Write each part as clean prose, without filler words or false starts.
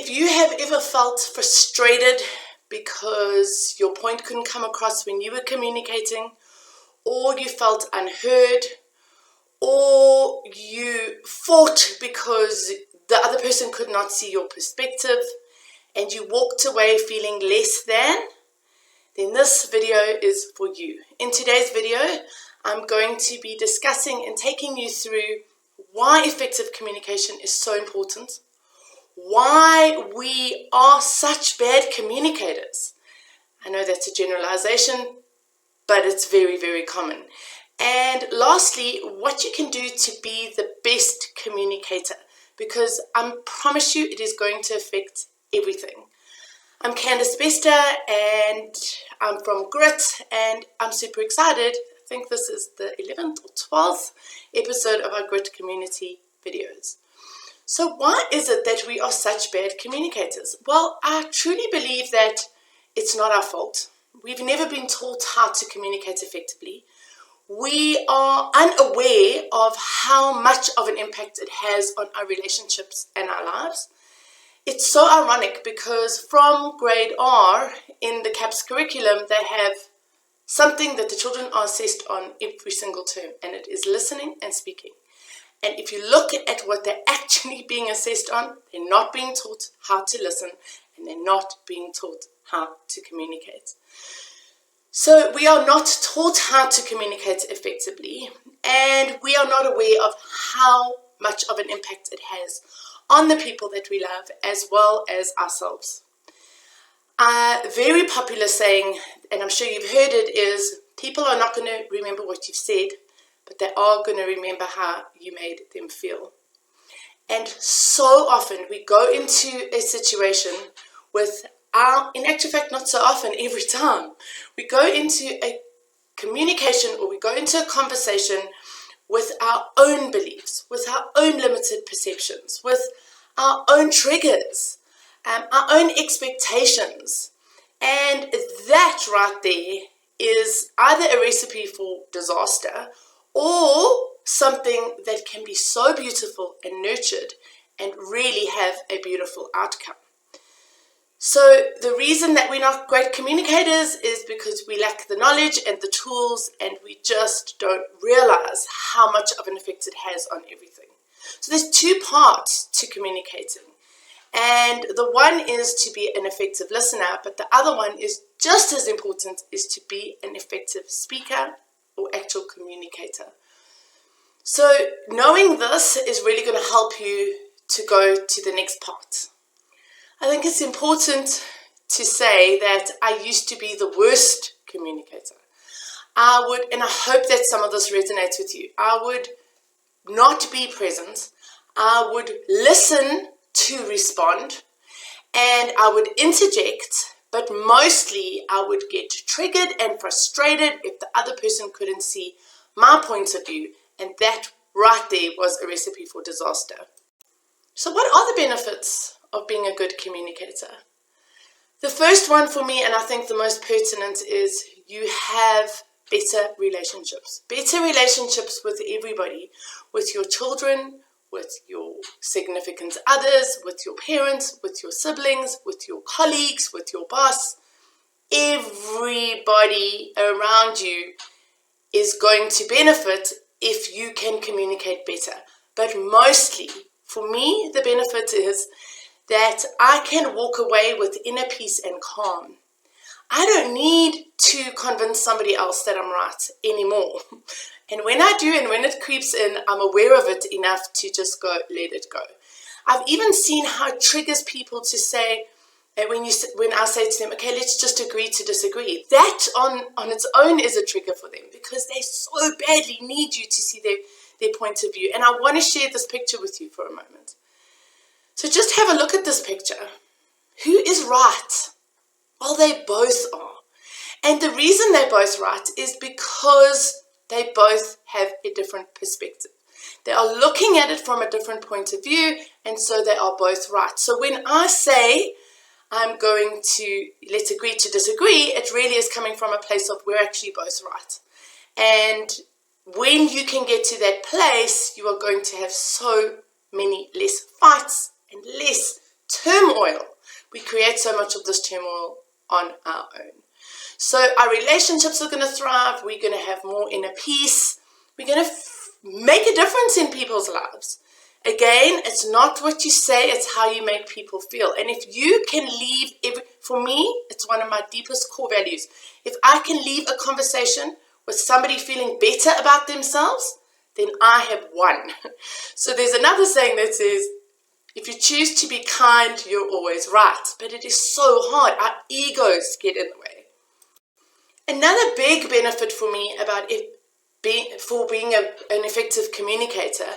if you have ever felt frustrated because your point couldn't come across when you were communicating, or you felt unheard, or you fought because the other person could not see your perspective, and you walked away feeling less than, then this video is for you. In today's video, I'm going to be discussing and taking you through why effective communication is so important, why we are such bad communicators. I know that's a generalization, but it's very, very common. And lastly, what you can do to be the best communicator, because I promise you it is going to affect everything. I'm Candice Bester and I'm from Grit, and I'm super excited. I think this is the 11th or 12th episode of our Grit community videos. So why is it that we are such bad communicators? Well, I truly believe that it's not our fault. We've never been taught how to communicate effectively. We are unaware of how much of an impact it has on our relationships and our lives. It's so ironic because from grade R in the CAPS curriculum, they have something that the children are assessed on every single term, and it is listening and speaking. And if you look at what they're actually being assessed on, they're not being taught how to listen, and they're not being taught how to communicate. So we are not taught how to communicate effectively, and we are not aware of how much of an impact it has on the people that we love as well as ourselves. A very popular saying, and I'm sure you've heard it, is people are not going to remember what you've said, but they are going to remember how you made them feel. And so often we go into a situation with in actual fact, not so often, every time, we go into a communication or we go into a conversation with our own beliefs, with our own limited perceptions, with our own triggers, our own expectations. And that right there is either a recipe for disaster or something that can be so beautiful and nurtured and really have a beautiful outcome. So the reason that we're not great communicators is because we lack the knowledge and the tools, and we just don't realize how much of an effect it has on everything. So there's two parts to communicating. And the one is to be an effective listener, but the other one is just as important, is to be an effective speaker or actual communicator. So knowing this is really going to help you to go to the next part. I think it's important to say that I used to be the worst communicator. And I hope that some of this resonates with you. I would not be present. I would listen to respond, and I would interject, but mostly I would get triggered and frustrated if the other person couldn't see my point of view, and that right there was a recipe for disaster. So what are the benefits of being a good communicator? The first one for me, and I think the most pertinent, is you have better relationships. Better relationships with everybody, with your children, with your significant others, with your parents, with your siblings, with your colleagues, with your boss. Everybody around you is going to benefit if you can communicate better. But mostly, for me, the benefit is that I can walk away with inner peace and calm. I don't need to convince somebody else that I'm right anymore. And when I do, and when it creeps in, I'm aware of it enough to just go, let it go. I've even seen how it triggers people to say, when I say to them, okay, let's just agree to disagree. That on its own is a trigger for them, because they so badly need you to see their point of view. And I want to share this picture with you for a moment. So just have a look at this picture. Who is right? Well, they both are. And the reason they're both right is because they both have a different perspective. They are looking at it from a different point of view, and so they are both right. So when I say I'm going to let's agree to disagree, it really is coming from a place of we're actually both right. And when you can get to that place, you are going to have so many less fights and less turmoil. We create so much of this turmoil on our own. So our relationships are going to thrive. We're going to have more inner peace. We're going to make a difference in people's lives. Again, it's not what you say, it's how you make people feel. And if you can leave, for me, it's one of my deepest core values. If I can leave a conversation with somebody feeling better about themselves, then I have won. So there's another saying that says, if you choose to be kind, you're always right. But it is so hard. Our egos get in the way. Another big benefit for me about being an effective communicator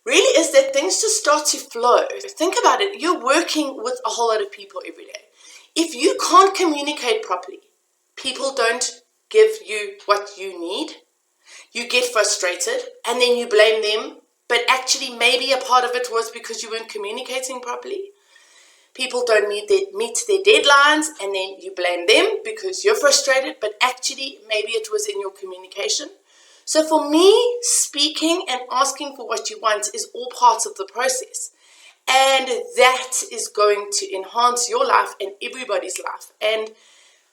really is that things just start to flow. Think about it. You're working with a whole lot of people every day. If you can't communicate properly, people don't give you what you need, you get frustrated and then you blame them, but actually maybe a part of it was because you weren't communicating properly. People don't meet their deadlines and then you blame them because you're frustrated, but actually maybe it was in your communication. So for me, speaking and asking for what you want is all part of the process. And that is going to enhance your life and everybody's life. And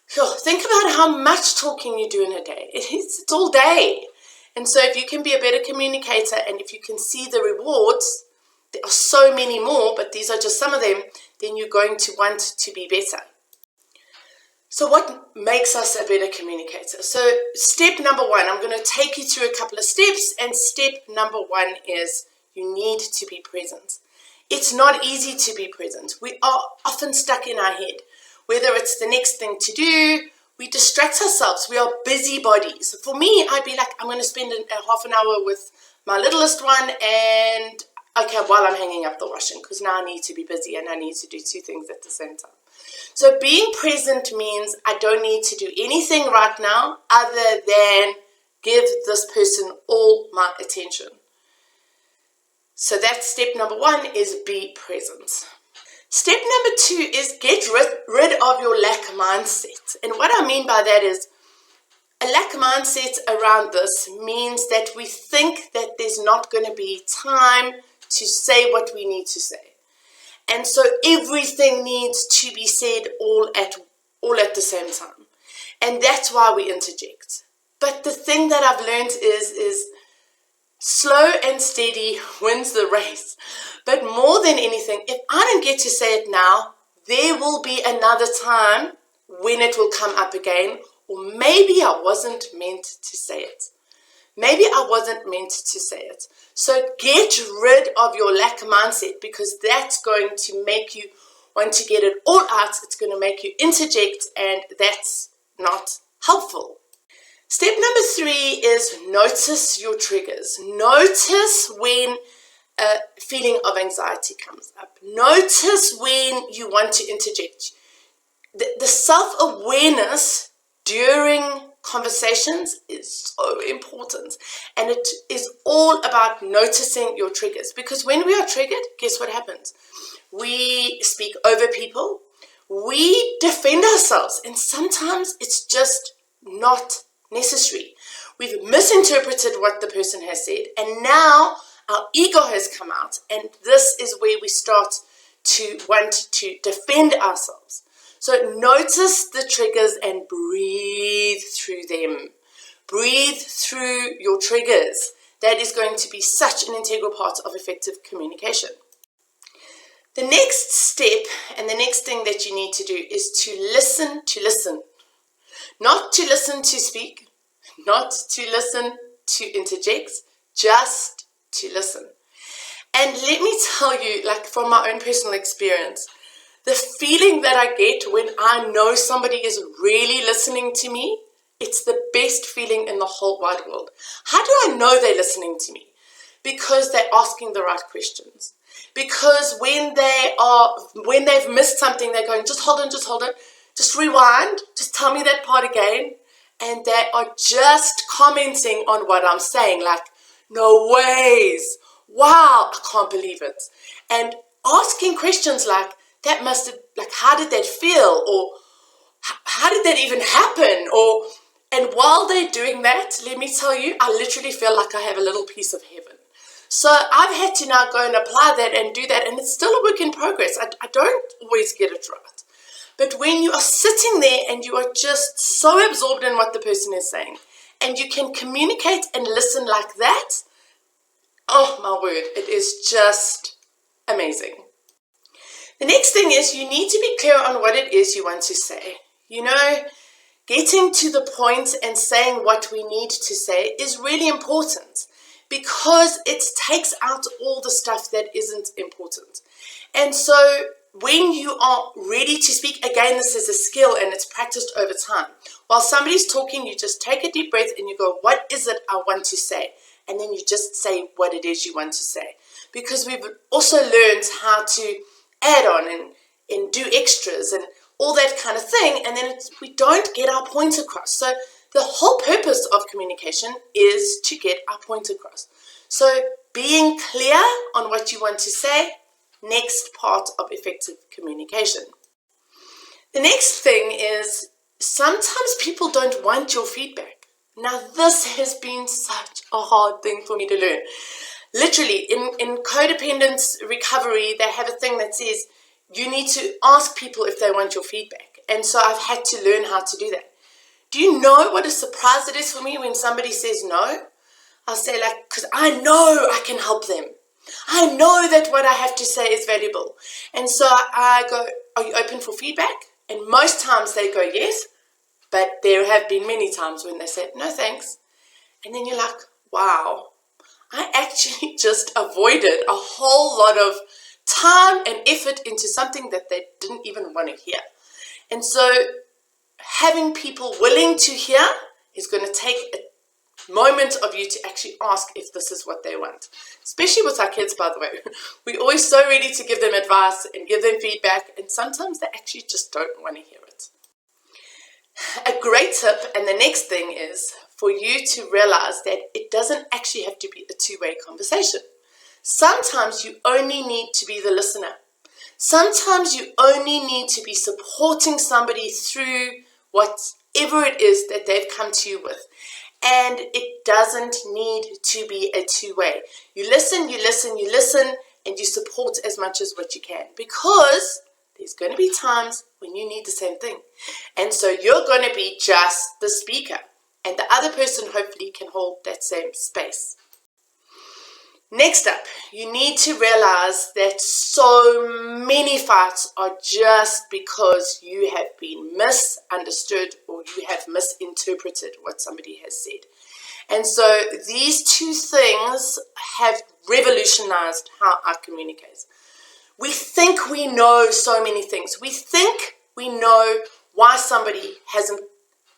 think about how much talking you do in a day. It's all day. And so if you can be a better communicator and if you can see the rewards, there are so many more, but these are just some of them, then you're going to want to be better. So what makes us a better communicator? So step number one, I'm going to take you through a couple of steps, and step number one is you need to be present. It's not easy to be present. We are often stuck in our head, whether it's the next thing to do, we distract ourselves, we are busybodies. For me, I'd be like, I'm going to spend a half an hour with my littlest one and okay, while I'm hanging up the washing, because now I need to be busy and I need to do two things at the same time. So being present means I don't need to do anything right now other than give this person all my attention. So that's step number one, is be present. Step number two is get rid of your lack mindset. And what I mean by that is a lack mindset around this means that we think that there's not going to be time to say what we need to say. And so everything needs to be said all at the same time. And that's why we interject. But the thing that I've learned is slow and steady wins the race. But more than anything, if I don't get to say it now, there will be another time when it will come up again. Or maybe I wasn't meant to say it. Maybe I wasn't meant to say it. So get rid of your lack mindset, because that's going to make you want to get it all out. It's going to make you interject, and that's not helpful. Step number three is notice your triggers. Notice when a feeling of anxiety comes up. Notice when you want to interject. The self-awareness during conversations is so important, and it is all about noticing your triggers, because when we are triggered, guess what happens? We speak over people, we defend ourselves, and sometimes it's just not necessary. We've misinterpreted what the person has said, and now our ego has come out, and this is where we start to want to defend ourselves. So notice the triggers and breathe through them. Breathe through your triggers. That is going to be such an integral part of effective communication. The next step and the next thing that you need to do is to listen to listen. Not to listen to speak, not to listen to interject, just to listen. And let me tell you, like from my own personal experience, the feeling that I get when I know somebody is really listening to me, it's the best feeling in the whole wide world. How do I know they're listening to me? Because they're asking the right questions. Because when they've missed something, they're going, just hold on, just rewind, just tell me that part again. And they are just commenting on what I'm saying, like, no ways, wow, I can't believe it. And asking questions like, that must have, like, how did that feel? Or how did that even happen? And while they're doing that, let me tell you, I literally feel like I have a little piece of heaven. So I've had to now go and apply that and do that, and it's still a work in progress. I don't always get it right. But when you are sitting there and you are just so absorbed in what the person is saying, and you can communicate and listen like that, oh my word, it is just amazing. The next thing is you need to be clear on what it is you want to say. Getting to the point and saying what we need to say is really important because it takes out all the stuff that isn't important. And so when you are ready to speak, again, this is a skill and it's practiced over time. While somebody's talking, you just take a deep breath and you go, what is it I want to say? And then you just say what it is you want to say. Because we've also learned how to add on and do extras and all that kind of thing, and then we don't get our point across. So the whole purpose of communication is to get our point across. So being clear on what you want to say, next part of effective communication. The next thing is sometimes people don't want your feedback. Now this has been such a hard thing for me to learn. Literally, in codependence recovery, they have a thing that says you need to ask people if they want your feedback. And so I've had to learn how to do that. Do you know what a surprise it is for me when somebody says no? I'll say because I know I can help them. I know that what I have to say is valuable. And so I go, are you open for feedback? And most times they go yes, but there have been many times when they said no thanks. And then you're like, wow, I actually just avoided a whole lot of time and effort into something that they didn't even want to hear. And so having people willing to hear is going to take a moment of you to actually ask if this is what they want. Especially with our kids, by the way. We're always so ready to give them advice and give them feedback, and sometimes they actually just don't want to hear it. A great tip, and the next thing is for you to realize that it doesn't actually have to be a two-way conversation. Sometimes you only need to be the listener. Sometimes you only need to be supporting somebody through whatever it is that they've come to you with. And it doesn't need to be a two-way. You listen, and you support as much as what you can. Because there's going to be times when you need the same thing. And so you're going to be just the speaker. And the other person hopefully can hold that same space. Next up, you need to realize that so many fights are just because you have been misunderstood or you have misinterpreted what somebody has said. And so these two things have revolutionized how I communicate. We think we know so many things. We think we know why somebody hasn't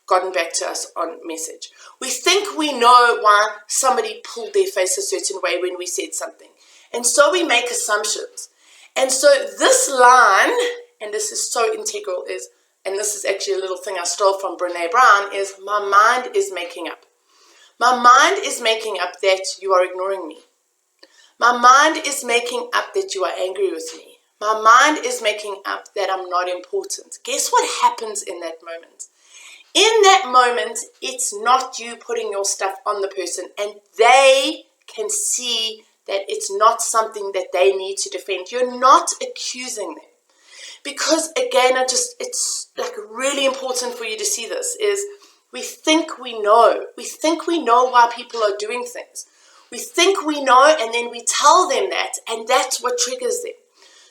gotten back to us on message. We think we know why somebody pulled their face a certain way when we said something. And so we make assumptions. And so this line, and this is so integral, and this is actually a little thing I stole from Brene Brown, is my mind is making up. My mind is making up that you are ignoring me. My mind is making up that you are angry with me. My mind is making up that I'm not important. Guess what happens in that moment? In that moment, it's not you putting your stuff on the person, and they can see that it's not something that they need to defend. You're not accusing them. Because again, it's really important for you to see this, is we think we know. We think we know why people are doing things. We think we know, and then we tell them that, and that's what triggers them.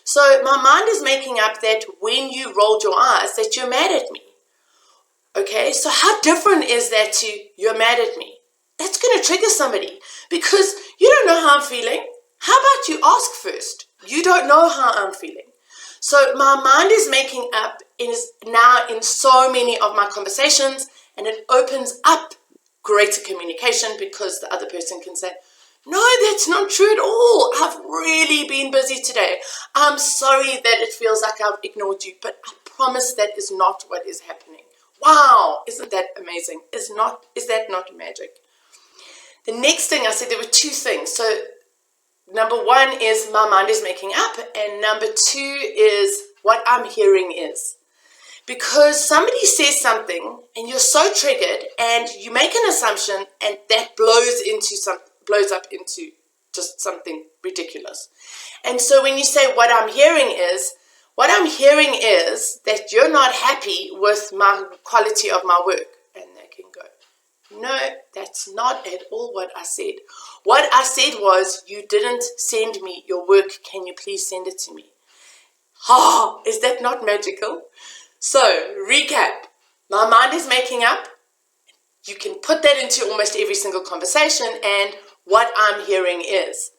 So my mind is making up that when you rolled your eyes, that you're mad at me. Okay, so how different is that to you're mad at me? That's going to trigger somebody because you don't know how I'm feeling. How about you ask first? You don't know how I'm feeling. So my mind is making up is now in so many of my conversations, and it opens up greater communication because the other person can say, no, that's not true at all. I've really been busy today. I'm sorry that it feels like I've ignored you, but I promise that is not what is happening. Wow, isn't that amazing? Is that not magic? The next thing I said, there were two things. So number one is my mind is making up, and number two is what I'm hearing is. Because somebody says something and you're so triggered and you make an assumption, and that blows up into just something ridiculous. And so when you say what I'm hearing is that you're not happy with my quality of my work. And they can go, no, that's not at all what I said. What I said was, you didn't send me your work. Can you please send it to me? Ah, is that not magical? So, recap. My mind is making up. You can put that into almost every single conversation, and what I'm hearing is.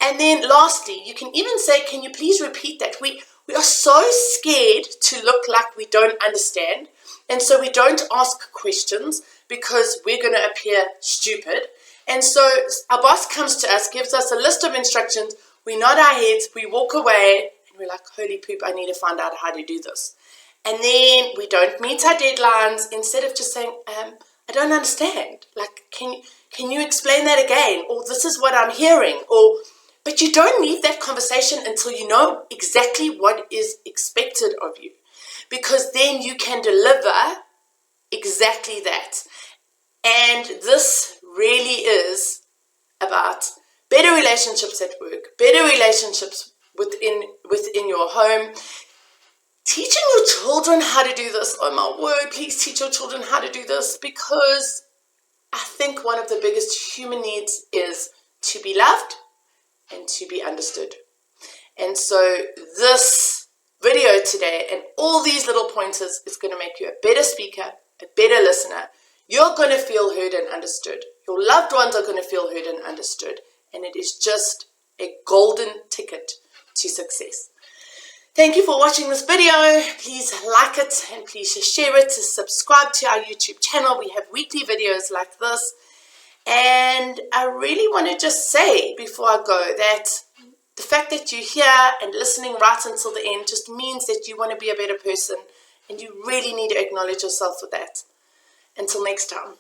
And then lastly, you can even say, can you please repeat that? We are so scared to look like we don't understand, and so we don't ask questions because we're going to appear stupid. And so our boss comes to us, gives us a list of instructions, we nod our heads, we walk away, and we're like, holy poop, I need to find out how to do this. And then we don't meet our deadlines. Instead of just saying, I don't understand. Like, can you explain that again? Or this is what I'm hearing. But you don't leave that conversation until you know exactly what is expected of you. Because then you can deliver exactly that. And this really is about better relationships at work, better relationships within your home. Teaching your children how to do this. Oh my word, please teach your children how to do this, because I think one of the biggest human needs is to be loved and to be understood. And so this video today and all these little pointers is going to make you a better speaker, a better listener. You're going to feel heard and understood. Your loved ones are going to feel heard and understood. And it is just a golden ticket to success. Thank you for watching this video. Please like it and please share it. Subscribe to our YouTube channel. We have weekly videos like this. And I really want to just say before I go that the fact that you're here and listening right until the end just means that you want to be a better person, and you really need to acknowledge yourself for that. Until next time.